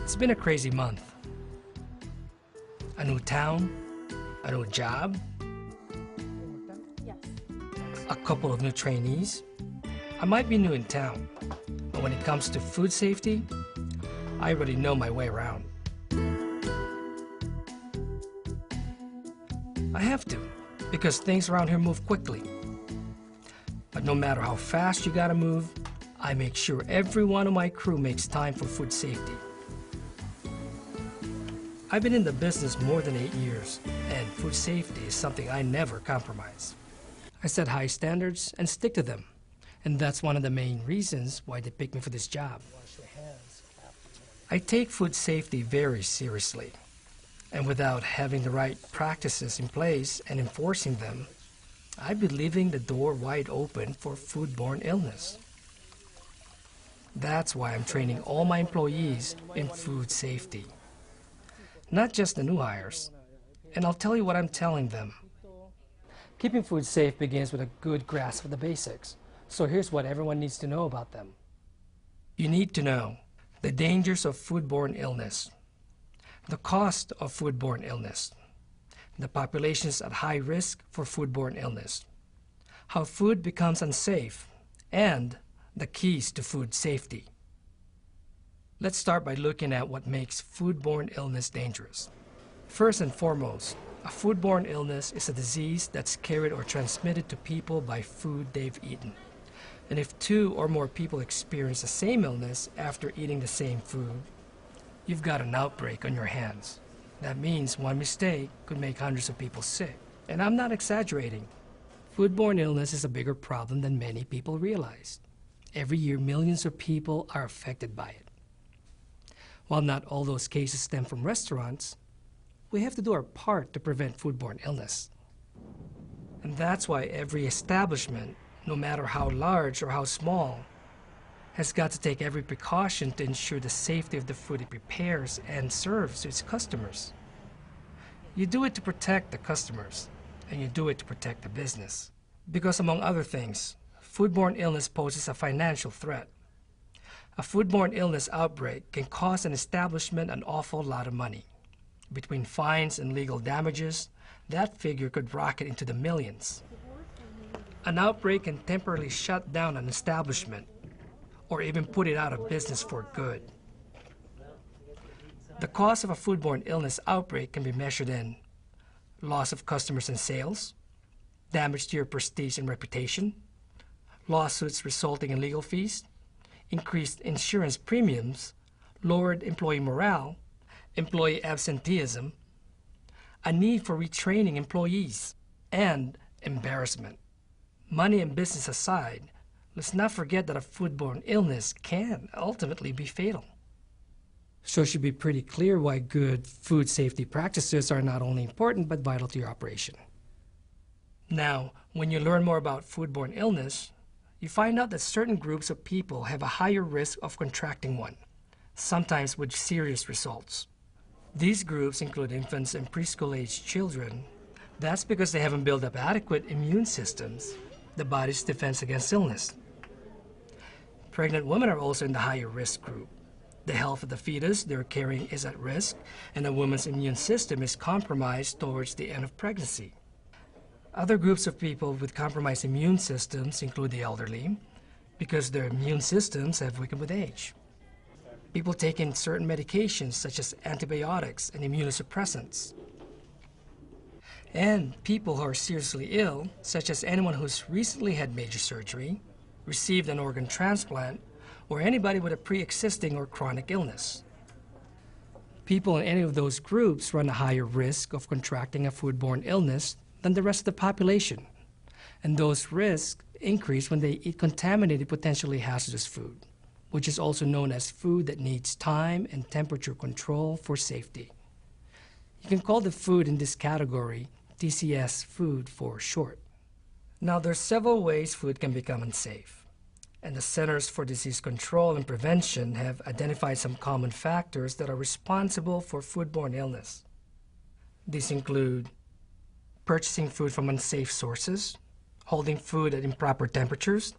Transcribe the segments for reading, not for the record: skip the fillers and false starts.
It's been a crazy month. A new town, a new job, a couple of new trainees. I might be new in town, but when it comes to food safety, I already know my way around. I have to, because things around here move quickly. But no matter how fast you gotta move, I make sure every one of my crew makes time for food safety. I've been in the business more than 8 years, and food safety is something I never compromise. I set high standards and stick to them, and that's one of the main reasons why they picked me for this job. I take food safety very seriously, and without having the right practices in place and enforcing them, I'd be leaving the door wide open for foodborne illness. That's why I'm training all my employees in food safety. Not just the new hires. And I'll tell you what I'm telling them. Keeping food safe begins with a good grasp of the basics. So here's what everyone needs to know about them. You need to know the dangers of foodborne illness, the cost of foodborne illness, the populations at high risk for foodborne illness, how food becomes unsafe, and the keys to food safety. Let's start by looking at what makes foodborne illness dangerous. First and foremost, a foodborne illness is a disease that's carried or transmitted to people by food they've eaten. And if 2 or more people experience the same illness after eating the same food, you've got an outbreak on your hands. That means one mistake could make hundreds of people sick. And I'm not exaggerating. Foodborne illness is a bigger problem than many people realize. Every year, millions of people are affected by it. While not all those cases stem from restaurants, we have to do our part to prevent foodborne illness. And that's why every establishment, no matter how large or how small, has got to take every precaution to ensure the safety of the food it prepares and serves to its customers. You do it to protect the customers, and you do it to protect the business. Because among other things, foodborne illness poses a financial threat. A foodborne illness outbreak can cost an establishment an awful lot of money. Between fines and legal damages, that figure could rocket into the millions. An outbreak can temporarily shut down an establishment or even put it out of business for good. The cost of a foodborne illness outbreak can be measured in loss of customers and sales, damage to your prestige and reputation, lawsuits resulting in legal fees, increased insurance premiums, lowered employee morale, employee absenteeism, a need for retraining employees, and embarrassment. Money and business aside, let's not forget that a foodborne illness can ultimately be fatal. So it should be pretty clear why good food safety practices are not only important but vital to your operation. Now, when you learn more about foodborne illness, you find out that certain groups of people have a higher risk of contracting one, sometimes with serious results. These groups include infants and preschool-aged children. That's because they haven't built up adequate immune systems, the body's defense against illness. Pregnant women are also in the higher risk group. The health of the fetus they're carrying is at risk, and a woman's immune system is compromised towards the end of pregnancy. Other groups of people with compromised immune systems include the elderly, because their immune systems have weakened with age. People taking certain medications such as antibiotics and immunosuppressants. And people who are seriously ill, such as anyone who's recently had major surgery, received an organ transplant, or anybody with a pre-existing or chronic illness. People in any of those groups run a higher risk of contracting a foodborne illness than the rest of the population. And those risks increase when they eat contaminated, potentially hazardous food, which is also known as food that needs time and temperature control for safety. You can call the food in this category TCS food for short. Now, there's several ways food can become unsafe, and the Centers for Disease Control and Prevention have identified some common factors that are responsible for foodborne illness. These include purchasing food from unsafe sources, holding food at improper temperatures,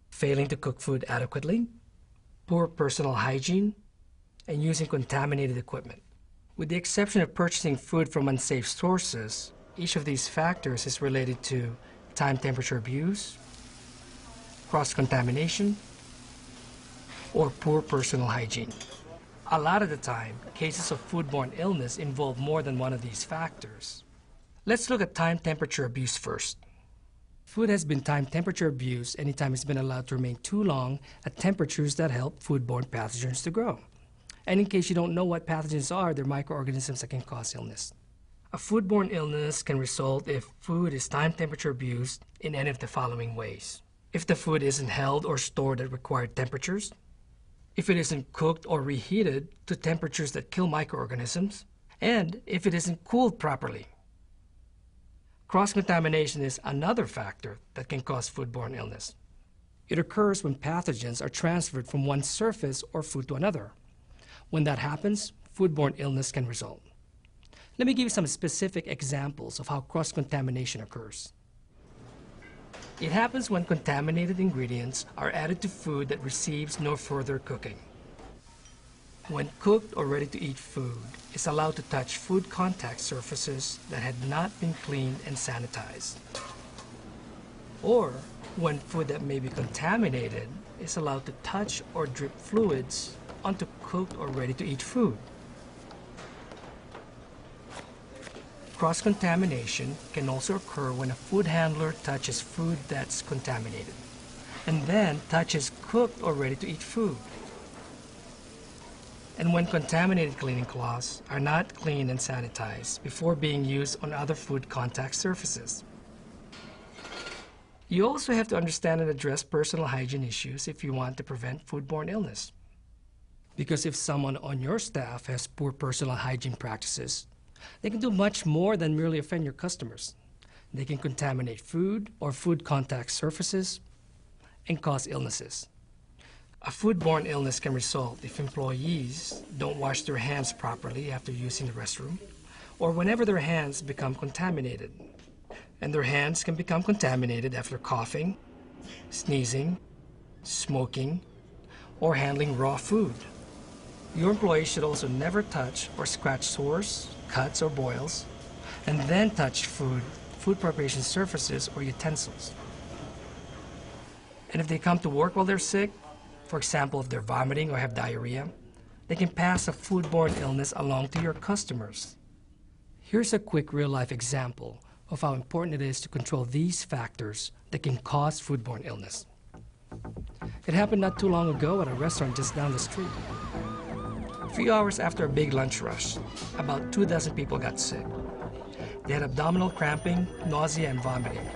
failing to cook food adequately, poor personal hygiene, and using contaminated equipment. With the exception of purchasing food from unsafe sources, each of these factors is related to time temperature abuse, cross-contamination, or poor personal hygiene. A lot of the time, cases of foodborne illness involve more than one of these factors. Let's look at time temperature abuse first. Food has been time temperature abused anytime it's been allowed to remain too long at temperatures that help foodborne pathogens to grow. And in case you don't know what pathogens are, they're microorganisms that can cause illness. A foodborne illness can result if food is time temperature abused in any of the following ways. If the food isn't held or stored at required temperatures, if it isn't cooked or reheated to temperatures that kill microorganisms, and if it isn't cooled properly. Cross-contamination is another factor that can cause foodborne illness. It occurs when pathogens are transferred from one surface or food to another. When that happens, foodborne illness can result. Let me give you some specific examples of how cross-contamination occurs. It happens when contaminated ingredients are added to food that receives no further cooking. When cooked or ready-to-eat food is allowed to touch food contact surfaces that had not been cleaned and sanitized. Or when food that may be contaminated is allowed to touch or drip fluids onto cooked or ready-to-eat food. Cross-contamination can also occur when a food handler touches food that's contaminated and then touches cooked or ready-to-eat food. And when contaminated cleaning cloths are not cleaned and sanitized before being used on other food contact surfaces. You also have to understand and address personal hygiene issues if you want to prevent foodborne illness. Because if someone on your staff has poor personal hygiene practices, they can do much more than merely offend your customers. They can contaminate food or food contact surfaces and cause illnesses. A foodborne illness can result if employees don't wash their hands properly after using the restroom, or whenever their hands become contaminated. And their hands can become contaminated after coughing, sneezing, smoking, or handling raw food. Your employees should also never touch or scratch sores, cuts, or boils, and then touch food preparation surfaces or utensils. And if they come to work while they're sick, for example, if they're vomiting or have diarrhea, they can pass a foodborne illness along to your customers. Here's a quick real-life example of how important it is to control these factors that can cause foodborne illness. It happened not too long ago at a restaurant just down the street. A few hours after a big lunch rush, about 24 people got sick. They had abdominal cramping, nausea, and vomiting.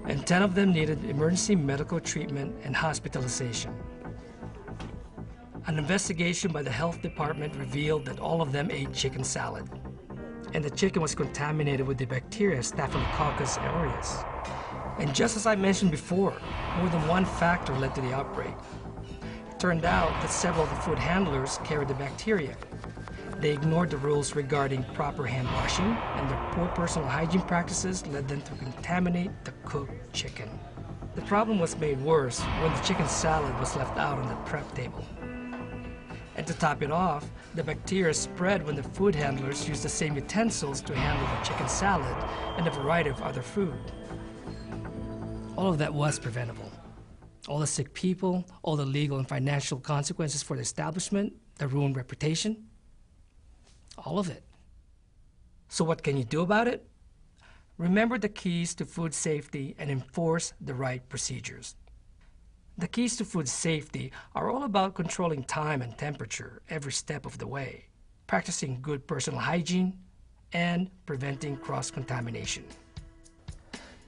And 10 of them needed emergency medical treatment and hospitalization. An investigation by the health department revealed that all of them ate chicken salad, and the chicken was contaminated with the bacteria Staphylococcus aureus. And just as I mentioned before, more than one factor led to the outbreak. It turned out that several of the food handlers carried the bacteria. They ignored the rules regarding proper hand washing, and their poor personal hygiene practices led them to contaminate the cooked chicken. The problem was made worse when the chicken salad was left out on the prep table. And to top it off, the bacteria spread when the food handlers used the same utensils to handle the chicken salad and a variety of other food. All of that was preventable. All the sick people, all the legal and financial consequences for the establishment, the ruined reputation, all of it. So what can you do about it? Remember the keys to food safety and enforce the right procedures. The keys to food safety are all about controlling time and temperature every step of the way, practicing good personal hygiene, and preventing cross-contamination.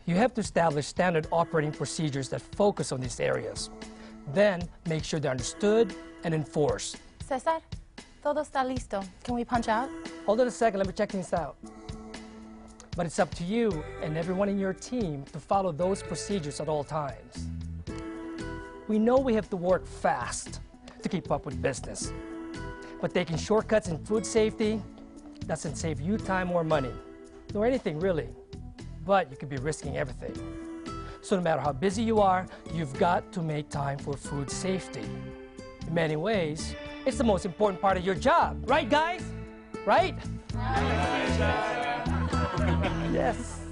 You have to establish standard operating procedures that focus on these areas. Then, make sure they're understood and enforced. Cesar, todo está listo. Can we punch out? Hold on a second, let me check things out. But it's up to you and everyone in your team to follow those procedures at all times. We know we have to work fast to keep up with business. But taking shortcuts in food safety doesn't save you time or money, nor anything really. But you could be risking everything. So no matter how busy you are, you've got to make time for food safety. In many ways, It's the most important part of your job. Right, guys? Right? Yes.